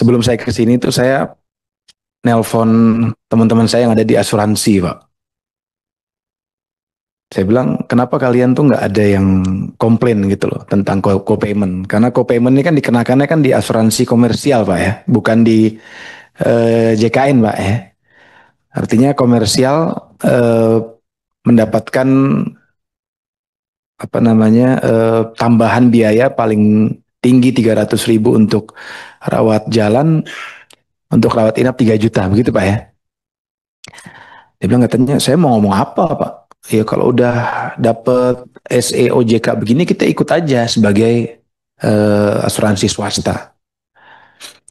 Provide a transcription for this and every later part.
sebelum saya ke sini tuh saya nelpon teman-teman saya yang ada di asuransi, Pak. Saya bilang, kenapa kalian tuh nggak ada yang komplain gitu loh tentang co-payment? Karena co-payment ini kan dikenakannya kan di asuransi komersial, Pak ya, bukan di JKN, Pak ya. Artinya komersial eh, mendapatkan apa namanya tambahan biaya paling tinggi 300.000 untuk rawat jalan, untuk rawat inap 3 juta, begitu Pak ya. Dia bilang katanya, saya mau ngomong apa Pak? Ya kalau udah dapet SEOJK begini kita ikut aja sebagai asuransi swasta.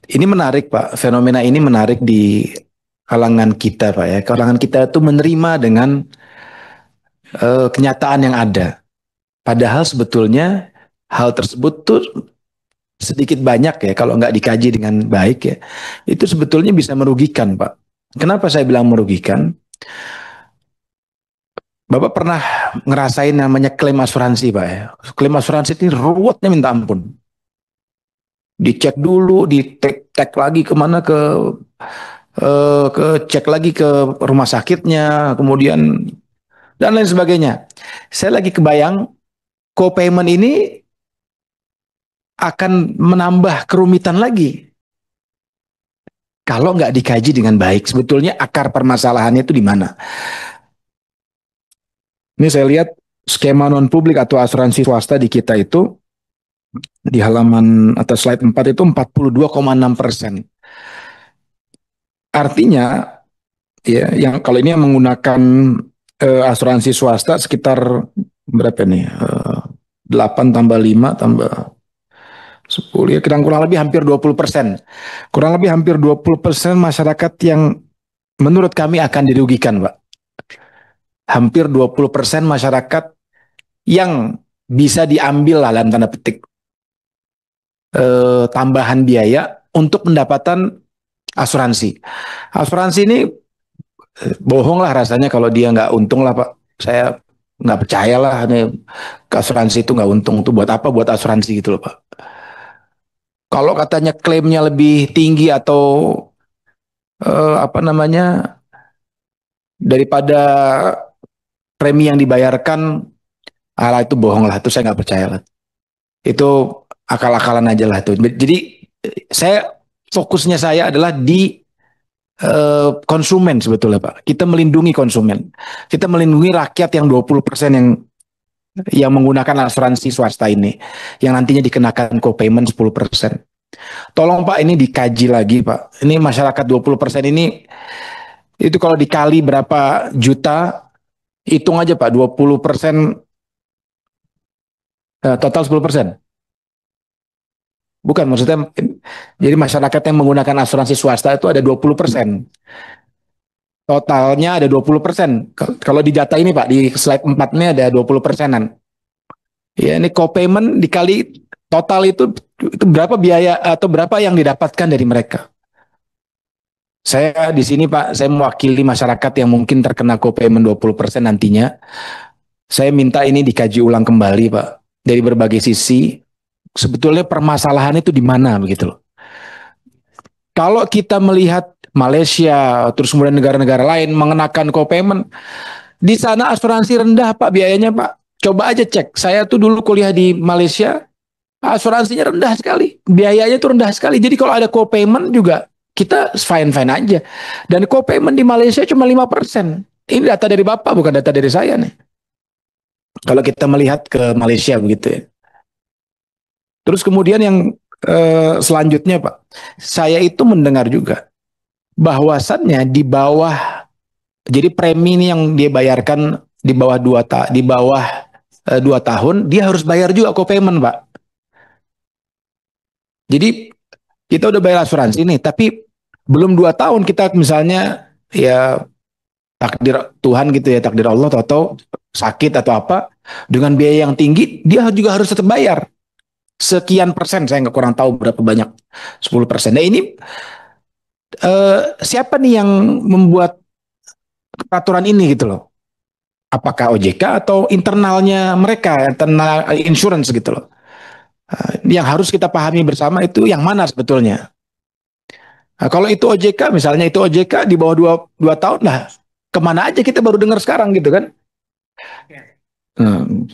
Ini menarik Pak, fenomena ini menarik di kalangan kita Pak ya. Kalangan kita itu menerima dengan kenyataan yang ada. Padahal sebetulnya hal tersebut tuh sedikit banyak ya kalau nggak dikaji dengan baik ya. Itu sebetulnya bisa merugikan Pak. Kenapa saya bilang merugikan? Bapak pernah ngerasain namanya klaim asuransi, Pak ya? Klaim asuransi ini ruwetnya minta ampun. Dicek dulu, di-tag lagi kemana ke cek lagi ke rumah sakitnya, kemudian dan lain sebagainya. Saya lagi kebayang co-payment ini akan menambah kerumitan lagi kalau nggak dikaji dengan baik. Sebetulnya akar permasalahannya itu di mana? Ini saya lihat skema non publik atau asuransi swasta di kita itu di halaman atau slide 4 itu 42,6%. Artinya ya yang kalau ini yang menggunakan asuransi swasta sekitar berapa nih? 8 tambah 5 tambah 10 ya kurang lebih hampir 20%. Kurang lebih hampir 20% masyarakat yang menurut kami akan dirugikan, Pak. Hampir 20% masyarakat yang bisa diambil lah dalam tanda petik tambahan biaya untuk pendapatan asuransi. Asuransi ini bohong lah rasanya kalau dia nggak untung lah Pak. Saya nggak percaya lah nih asuransi itu nggak untung tuh buat apa buat asuransi gitu loh Pak. Kalau katanya klaimnya lebih tinggi atau apa namanya daripada premi yang dibayarkan, alah itu bohong lah, itu saya nggak percaya lah. Itu akal-akalan aja lah itu. Jadi saya fokusnya saya adalah di konsumen sebetulnya Pak. Kita melindungi konsumen. Kita melindungi rakyat yang 20% yang menggunakan asuransi swasta ini yang nantinya dikenakan co-payment 10%. Tolong Pak ini dikaji lagi Pak. Ini masyarakat 20% ini itu kalau dikali berapa juta hitung aja Pak 20% total 10%. Bukan maksudnya jadi masyarakat yang menggunakan asuransi swasta itu ada 20%. Totalnya ada 20%. Kalau di data ini Pak, di slide 4 ini ada 20%-an. Ya, ini co-payment dikali total itu berapa biaya atau berapa yang didapatkan dari mereka. Saya di sini Pak, saya mewakili masyarakat yang mungkin terkena co-payment 20% nantinya. Saya minta ini dikaji ulang kembali Pak, dari berbagai sisi. Sebetulnya permasalahan itu di mana begitu loh. Kalau kita melihat Malaysia, terus kemudian negara-negara lain mengenakan co-payment, di sana asuransi rendah Pak biayanya Pak. Coba aja cek. Saya tuh dulu kuliah di Malaysia, asuransinya rendah sekali. Biayanya tuh rendah sekali. Jadi kalau ada co-payment juga kita fine-fine aja. Dan co-payment di Malaysia cuma 5%. Ini data dari Bapak, bukan data dari saya nih. Kalau kita melihat ke Malaysia begitu ya. Terus kemudian yang selanjutnya Pak, saya itu mendengar juga bahwasannya di bawah, jadi premi ini yang dia bayarkan di bawah 2 tahun, dia harus bayar juga co-payment Pak. Jadi kita udah bayar asuransi nih, tapi belum 2 tahun kita misalnya ya takdir Tuhan gitu ya, takdir Allah atau sakit atau apa, dengan biaya yang tinggi, dia juga harus tetap bayar. Sekian persen, saya nggak kurang tahu berapa banyak, 10%. Nah ini siapa nih yang membuat peraturan ini gitu loh? Apakah OJK atau internalnya mereka, internal insurance gitu loh? Yang harus kita pahami bersama itu yang mana sebetulnya? Nah, kalau itu OJK, misalnya itu OJK di bawah dua tahun lah, kemana aja kita baru dengar sekarang gitu kan? Hmm.